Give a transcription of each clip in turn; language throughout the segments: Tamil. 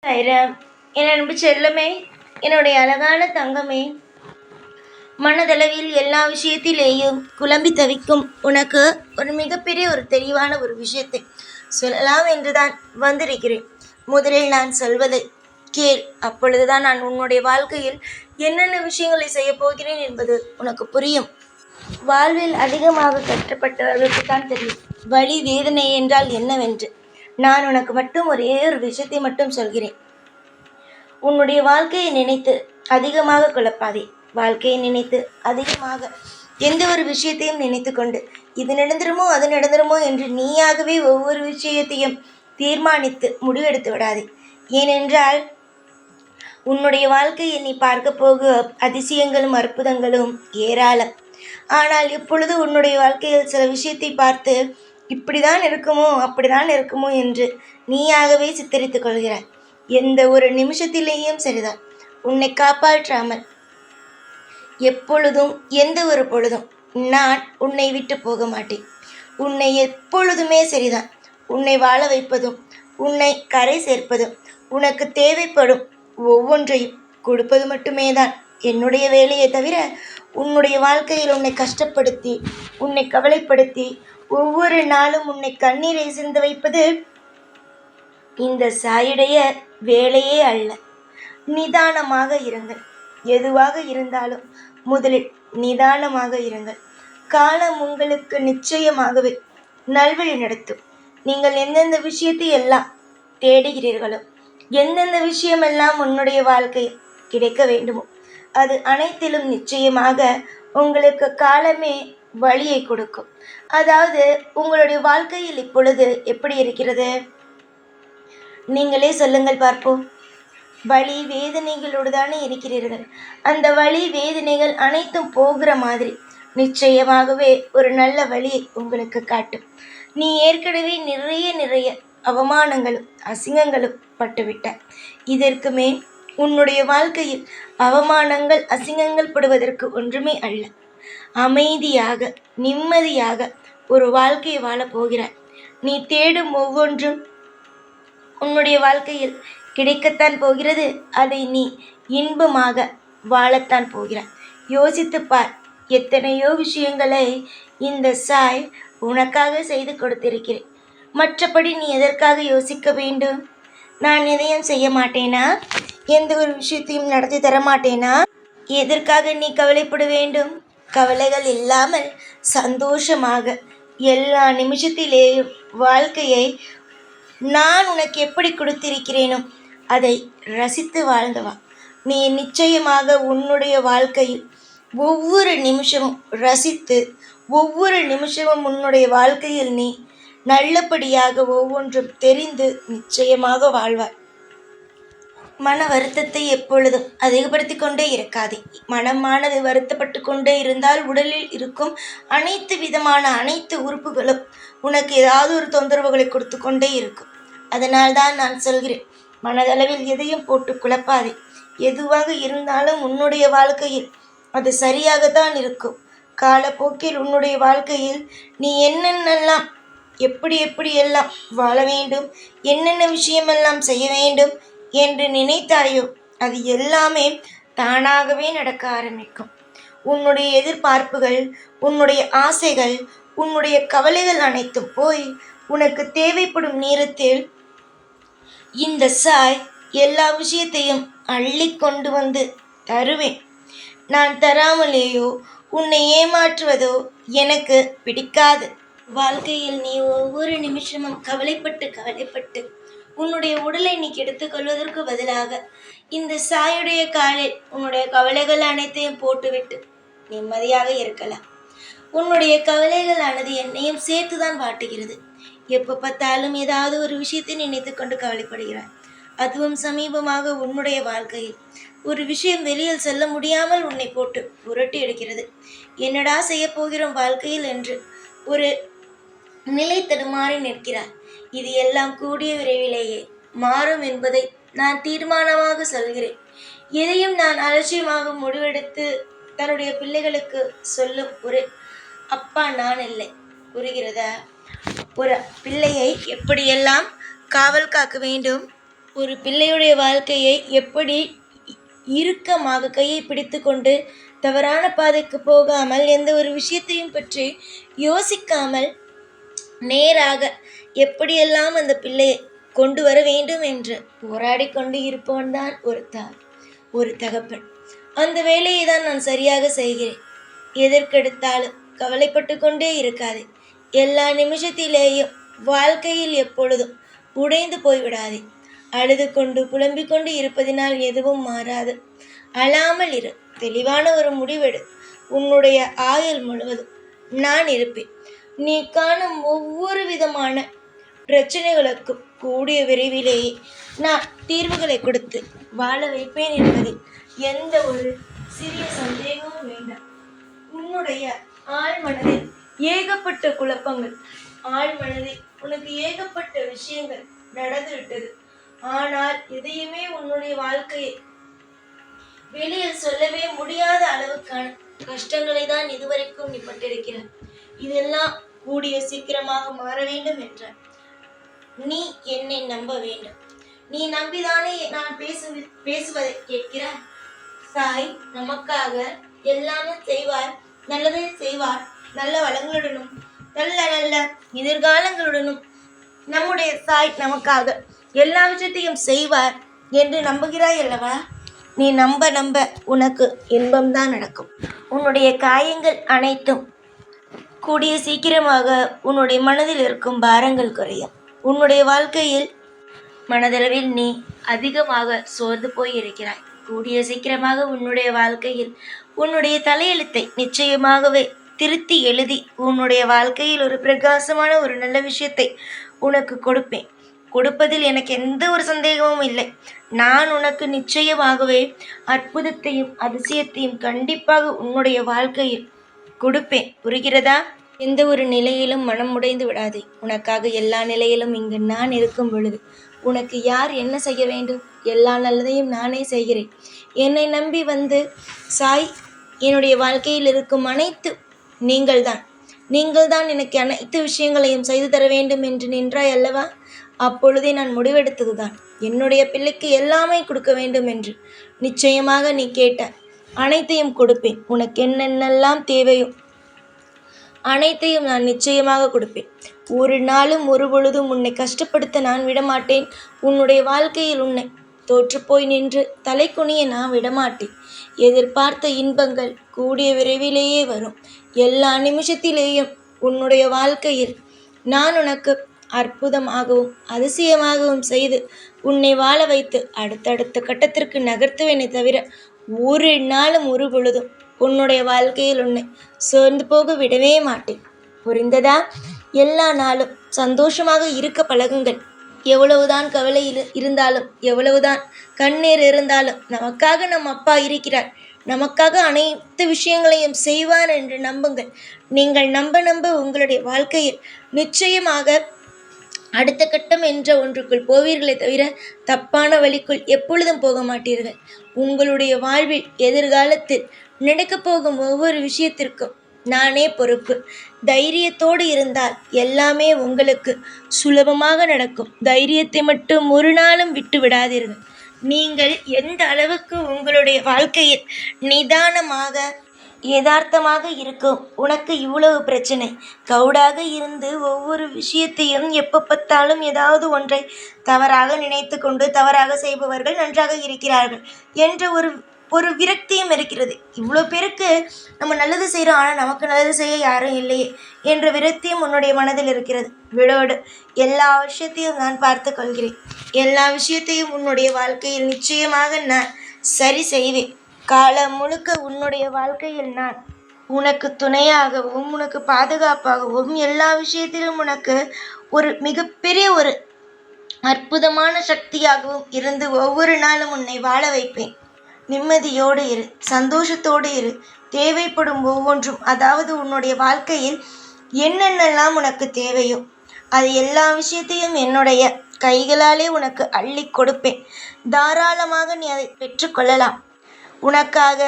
சாய்ராம். என் அன்பு செல்லமே, என்னுடைய அழகான தங்கமே, மனதளவில் எல்லா விஷயத்திலேயும் குழம்பி தவிக்கும் உனக்கு ஒரு மிகப்பெரிய தெளிவான விஷயத்தை சொல்லலாம் என்றுதான் வந்திருக்கிறேன். முதலில் நான் சொல்வதை கேள். அப்பொழுதுதான் நான் உன்னுடைய வாழ்க்கையில் என்னென்ன விஷயங்களை செய்ய போகிறேன் என்பது உனக்கு புரியும். வாழ்வில் அதிகமாக கஷ்டப்பட்டவர்களுக்கு தான் தெரியும் வலி வேதனை என்றால் என்னவென்று. நான் உனக்கு மட்டும் ஒரே ஒரு விஷயத்தை மட்டும் சொல்கிறேன். உன்னுடைய வாழ்க்கையை நினைத்து அதிகமாக குழப்பாதே. வாழ்க்கையை நினைத்து அதிகமாக எந்த ஒரு விஷயத்தையும் நினைத்து கொண்டு இது நடந்துருமோ அது நடந்துருமோ என்று நீயாகவே ஒவ்வொரு விஷயத்தையும் தீர்மானித்து முடிவெடுத்து விடாதே. ஏனென்றால் உன்னுடைய வாழ்க்கையை நீ பார்க்க போக அதிசயங்களும் அற்புதங்களும் ஏராளம். ஆனால் இப்பொழுது உன்னுடைய வாழ்க்கையில் சில விஷயத்தை பார்த்து இப்படிதான் இருக்குமோ அப்படிதான் இருக்குமோ என்று நீயாகவே சித்தரித்துக் கொள்கிறாய். எந்த ஒரு நிமிஷத்திலேயும் சரிதான், உன்னை காப்பாற்றாமல் எப்பொழுதும் எந்த ஒரு பொழுதும் நான் உன்னை விட்டு போக மாட்டேன். உன்னை எப்பொழுதுமே சரிதான், உன்னை வாழ வைப்பதும் உன்னை கரை சேர்ப்பதும் உனக்கு தேவைப்படும் ஒவ்வொன்றையும் கொடுப்பது மட்டுமே தான் என்னுடைய வேலையை தவிர உன்னுடைய வாழ்க்கையில் உன்னை கஷ்டப்படுத்தி உன்னை கவலைப்படுத்தி ஒவ்வொரு நாளும் உன்னை கண்ணீரை சிந்த வைப்பது இந்த சாயுடைய வேலையே அல்ல. நிதானமாக இருங்கள். எதுவாக இருந்தாலும் முதலில் நிதானமாக இருங்கள். காலம் உங்களுக்கு நிச்சயமாகவே நல்வழி நடத்தும். நீங்கள் எந்தெந்த விஷயத்தை எல்லாம் தேடுகிறீர்களோ, எந்தெந்த விஷயமெல்லாம் உன்னுடைய வாழ்க்கையில் கிடைக்க வேண்டுமோ அது அனைத்திலும் நிச்சயமாக உங்களுக்கு காலமே வழியை கொடுக்கும். அதாவது உங்களுடைய வாழ்க்கையில் இப்பொழுது எப்படி இருக்கிறது? நீங்களே சொல்லுங்கள் பார்ப்போம். வலி வேதனைகளோடு தானே இருக்கிறீர்கள். அந்த வலி வேதனைகள் அனைத்தும் போகிற மாதிரி நிச்சயமாகவே ஒரு நல்ல வழியை உங்களுக்கு காட்டும். நீ ஏற்கனவே நிறைய அவமானங்களும் அசிங்கங்களும் பட்டுவிட்ட. இதற்கு மேல் உன்னுடைய வாழ்க்கையில் அவமானங்கள் அசிங்கங்கள் படுவதற்கு ஒன்றுமே அல்ல. அமைதியாக நிம்மதியாக ஒரு வாழ்க்கையை வாழப் போகிறாய். நீ தேடும் ஒவ்வொன்றும் உன்னுடைய வாழ்க்கையில் கிடைக்கத்தான் போகிறது. அதை நீ இன்பமாக வாழத்தான் போகிறாய். யோசித்து பார், எத்தனையோ விஷயங்களை இந்த சாய் உனக்காக செய்து கொடுத்திருக்கிறேன். மற்றபடி நீ எதற்காக யோசிக்க வேண்டும்? நான் எதையும் செய்ய மாட்டேனா? எந்த ஒரு விஷயத்தையும் நடத்தி தர மாட்டேனா? எதற்காக நீ கவலைப்பட வேண்டும்? கவலைகள் இல்லாமல் சந்தோஷமாக எல்லா நிமிஷத்திலேயும் வாழ்க்கையை நான் உனக்கு எப்படி கொடுத்திருக்கிறேனோ அதை ரசித்து வாழ்ந்தவா. நீ நிச்சயமாக உன்னுடைய வாழ்க்கையில் ஒவ்வொரு நிமிஷமும் ரசித்து ஒவ்வொரு நிமிஷமும் உன்னுடைய வாழ்க்கையில் நீ நல்லபடியாக ஒவ்வொன்றும் தெரிந்து நிச்சயமாக வாழ்வாய். மன வருத்தத்தை எப்பொழுதும் அதிகப்படுத்தி கொண்டே இருக்காதே. மனமானது வருத்தப்பட்டு கொண்டே இருந்தால் உடலில் இருக்கும் அனைத்து உறுப்புகளும் உனக்கு ஏதாவது ஒரு தொந்தரவுகளை கொடுத்து கொண்டே இருக்கும். அதனால்தான் நான் சொல்கிறேன், மனதளவில் எதையும் போட்டு குழப்பாதே. எதுவாக இருந்தாலும் உன்னுடைய வாழ்க்கையில் அது சரியாகத்தான் இருக்கும். காலப்போக்கில் உன்னுடைய வாழ்க்கையில் நீ என்னென்னலாம் எப்படியெல்லாம் வாழ வேண்டும், என்னென்ன விஷயமெல்லாம் செய்ய வேண்டும் என்று நினைத்தாயோ அது எல்லாமே தானாகவே நடக்க ஆரம்பிக்கும். உன்னுடைய எதிர்பார்ப்புகள், உன்னுடைய ஆசைகள், உன்னுடைய கவலைகள் அனைத்தும் போய் உனக்கு தேவைப்படும் நேரத்தில் இந்த சாய் எல்லா விஷயத்தையும் அள்ளி கொண்டு வந்து தருவேன். நான் தராமலேயோ உன்னை ஏமாற்றுவதோ எனக்கு பிடிக்காது. வாழ்க்கையில் நீ ஒவ்வொரு நிமிஷமும் கவலைப்பட்டு உன்னுடைய உடலை நீ கெடுத்துக் கொள்வதற்கு பதிலாக இந்த சாயுடைய காலில் உன்னுடைய கவலைகள் அனைத்தையும் போட்டுவிட்டு நிம்மதியாக இருக்கலாம். உன்னுடைய கவலைகளானது என்னையும் சேர்த்துதான் வாட்டுகிறது. எப்போ பார்த்தாலும் ஏதாவது ஒரு விஷயத்தை நினைத்து கொண்டு கவலைப்படுகிறாய். அதுவும் சமீபமாக உன்னுடைய வாழ்க்கையில் ஒரு விஷயம் வெளியில் செல்ல முடியாமல் உன்னை போட்டு புரட்டி எடுக்கிறது. என்னடா செய்ய போகிறோம் வாழ்க்கையில் என்று ஒரு நிலை தடுமாறி நிற்கிறார். இது எல்லாம் கூடிய விரைவிலேயே மாறும் என்பதை நான் தீர்மானமாக சொல்கிறேன். எதையும் நான் அலட்சியமாக முடிவெடுத்து தன்னுடைய பிள்ளைகளுக்கு சொல்லும் ஒரு அப்பா நான் இல்லை. புரிகிறதா? ஒரு பிள்ளையை எப்படியெல்லாம் காவல் காக்க வேண்டும், ஒரு பிள்ளையுடைய வாழ்க்கையை எப்படி இறுக்கமாக கையை பிடித்து கொண்டு தவறான பாதைக்கு போகாமல் எந்த ஒரு விஷயத்தையும் பற்றி யோசிக்காமல் நேராக எப்படியெல்லாம் அந்த பிள்ளையை கொண்டு வர வேண்டும் என்று போராடி கொண்டு இருப்பவன்தான் ஒரு தாய், ஒரு தகப்பன். அந்த வேலையை தான் நான் சரியாக செய்கிறேன். எதற்கெடுத்தாலும் கவலைப்பட்டு கொண்டே இருக்காதே. எல்லா நிமிஷத்திலேயும் வாழ்க்கையில் எப்பொழுதும் உடைந்து போய்விடாதே. அழுது கொண்டு புலம்பிக் கொண்டு இருப்பதினால் எதுவும் மாறாது. அழாமல் இரு. தெளிவான ஒரு முடிவெடு. உன்னுடைய ஆயுள் முழுவதும் நான் இருப்பேன். நீ காணும் ஒவ்வொரு விதமான பிரச்சனைகளுக்கும் கூடிய விரைவிலேயே நான் தீர்வுகளை கொடுத்து வாழ வைப்பேன் என்பதில் எந்த ஒரு சிறிய சந்தேகமும் வேண்டாம். உன்னுடைய ஆழ்மனதில் ஏகப்பட்ட குழப்பங்கள், ஆழ்மனதில் உனக்கு ஏகப்பட்ட விஷயங்கள் நடந்துவிட்டது. ஆனால் எதையுமே உன்னுடைய வாழ்க்கையை வெளியில் சொல்லவே முடியாத அளவுக்கான கஷ்டங்களை தான் இதுவரைக்கும் நீ பட்டிருக்கிறாய். இதெல்லாம் கூடிய சீக்கிரமாக மாற வேண்டும் என்றால் நீ என்னை நம்ப வேண்டும். நீ நம்பிதானே நான் பேசுவதை கேட்கிறாய். சாய் நமக்காக எல்லாமே செய்வார், நல்லதை செய்வார். நல்ல வளங்களுடனும் நல்ல நல்ல எதிர்காலங்களுடனும் நம்முடைய சாய் நமக்காக எல்லா விஷயத்தையும் செய்வார் என்று நம்புகிறாய் அல்லவா? நீ நம்ப நம்ப உனக்கு இன்பம்தான் நடக்கும். உன்னுடைய காயங்கள் அனைத்தும் கூடிய சீக்கிரமாக உன்னுடைய மனதில் இருக்கும் பாரங்கள் குறையும். உன்னுடைய வாழ்க்கையில் மனதளவில் நீ அதிகமாக சோர்ந்து போய் இருக்கிறாய். கூடிய சீக்கிரமாக உன்னுடைய வாழ்க்கையில் உன்னுடைய தலையெழுத்தை நிச்சயமாகவே திருத்தி எழுதி உன்னுடைய வாழ்க்கையில் ஒரு பிரகாசமான ஒரு நல்ல விஷயத்தை உனக்கு கொடுப்பேன். கொடுப்பதில் எனக்கு எந்த ஒரு சந்தேகமும் இல்லை. நான் உனக்கு நிச்சயமாகவே அற்புதத்தையும் அதிசயத்தையும் கண்டிப்பாக உன்னுடைய வாழ்க்கையில் கொடுப்பேன். புரிகிறதா? எந்த ஒரு நிலையிலும் மனம் உடைந்து விடாதே. உனக்காக எல்லா நிலையிலும் இங்கு நான் இருக்கும் பொழுது உனக்கு யார் என்ன செய்ய வேண்டும்? எல்லா நல்லதையும் நானே செய்கிறேன். என்னை நம்பி வந்து சாய், என்னுடைய வாழ்க்கையில் இருக்கும் அனைத்து நீங்கள்தான் எனக்கு அனைத்து விஷயங்களையும் செய்து தர வேண்டும் என்று நின்றாய் அல்லவா? அப்பொழுதே நான் முடிவெடுத்ததுதான், என்னுடைய பிள்ளைக்கு எல்லாமே கொடுக்க வேண்டும் என்று. நிச்சயமாக நீ கேட்ட அனைத்தையும் கொடுப்பேன். உனக்கு என்னென்னலாம் தேவையோ அனைத்தையும் நான் நிச்சயமாக கொடுப்பேன். ஒரு நாளும் ஒரு பொழுதும் உன்னை கஷ்டப்படுத்த நான் விடமாட்டேன். உன்னுடைய வாழ்க்கையில் உன்னை தோற்றுப்போய் நின்று தலை குனிய நான் விடமாட்டேன். எதிர்பார்த்த இன்பங்கள் கூடிய விரைவிலேயே வரும். எல்லா நிமிஷத்திலேயும் உன்னுடைய வாழ்க்கையில் நான் உனக்கு அற்புதமாகவும் அதிசயமாகவும் செய்து உன்னை வாழ வைத்து அடுத்தடுத்த கட்டத்திற்கு நகர்த்துவேனே தவிர ஒரு நாளும் ஒரு பொழுதும் உன்னுடைய வாழ்க்கையில் உன்னை சோர்ந்து போக விடவே மாட்டேன். புரிந்ததா? எல்லா நாளும் சந்தோஷமாக இருக்க பழகுங்கள். எவ்வளவுதான் கவலையில் இருந்தாலும், எவ்வளவுதான் கண்ணீர் இருந்தாலும், நமக்காக நம் அப்பா இருக்கிறார், நமக்காக அனைத்து விஷயங்களையும் செய்வார் என்று நம்புங்கள். நீங்கள் நம்ப நம்ப உங்களுடைய வாழ்க்கையில் நிச்சயமாக அடுத்த கட்டம் என்ற ஒன்றுக்குள் போவீர்களே தவிர தப்பான வழிக்குள் எப்பொழுதும் போக மாட்டீர்கள். உங்களுடைய வாழ்வில் எதிர்காலத்தில் நடக்கப் போகும் ஒவ்வொரு விஷயத்திற்கும் நானே பொறுப்பு. தைரியத்தோடு இருந்தால் எல்லாமே உங்களுக்கு சுலபமாக நடக்கும். தைரியத்தை மட்டும் ஒரு நாளும் விட்டு விடாதீர்கள். நீங்கள் எந்த அளவுக்கு உங்களுடைய வாழ்க்கையில் நிதானமாக யதார்த்தமாக இருக்கும். உனக்கு இவ்வளவு பிரச்சனை, கவுடாக இருந்து ஒவ்வொரு விஷயத்தையும் எப்போ பார்த்தாலும் ஏதாவது ஒன்றை தவறாக நினைத்து கொண்டு தவறாக செய்பவர்கள் நன்றாக இருக்கிறார்கள் என்ற ஒரு விரக்தியும் இருக்கிறது. இவ்வளோ பேருக்கு நம்ம நல்லது செய்கிறோம், ஆனால் நமக்கு நல்லது செய்ய யாரும் இல்லையே என்ற விரக்தியும் உன்னுடைய மனதில் இருக்கிறது. விடோடு எல்லா விஷயத்தையும் நான் பார்த்து கொள்கிறேன். எல்லா விஷயத்தையும் உன்னுடைய வாழ்க்கையில் நிச்சயமாக நான் சரி செய்வேன். காலம் முழுக்க உன்னுடைய வாழ்க்கையில் நான் உனக்கு துணையாகவும் உனக்கு பாதுகாப்பாகவும் எல்லா விஷயத்திலும் உனக்கு ஒரு மிகப்பெரிய ஒரு அற்புதமான சக்தியாகவும் இருந்து ஒவ்வொரு நாளும் உன்னை வாழ வைப்பேன். நிம்மதியோடு இரு, சந்தோஷத்தோடு இரு. தேவைப்படும் ஒவ்வொன்றும், அதாவது உன்னுடைய வாழ்க்கையில் என்னென்னலாம் உனக்கு தேவையோ அது எல்லா விஷயத்தையும் என்னுடைய கைகளாலே உனக்கு அள்ளி கொடுப்பேன். தாராளமாக நீ அதை பெற்றுக்கொள்ளலாம். உனக்காக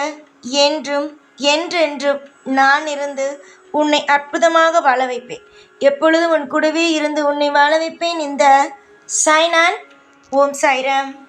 என்றும் என்றென்றும் நான் இருந்து உன்னை அற்புதமாக வாழ வைப்பேன். எப்பொழுதும் உன் கூடவே இருந்து உன்னை வாழ வைப்பேன். இந்த சாய்நான் ஓம் சாய்ராம்.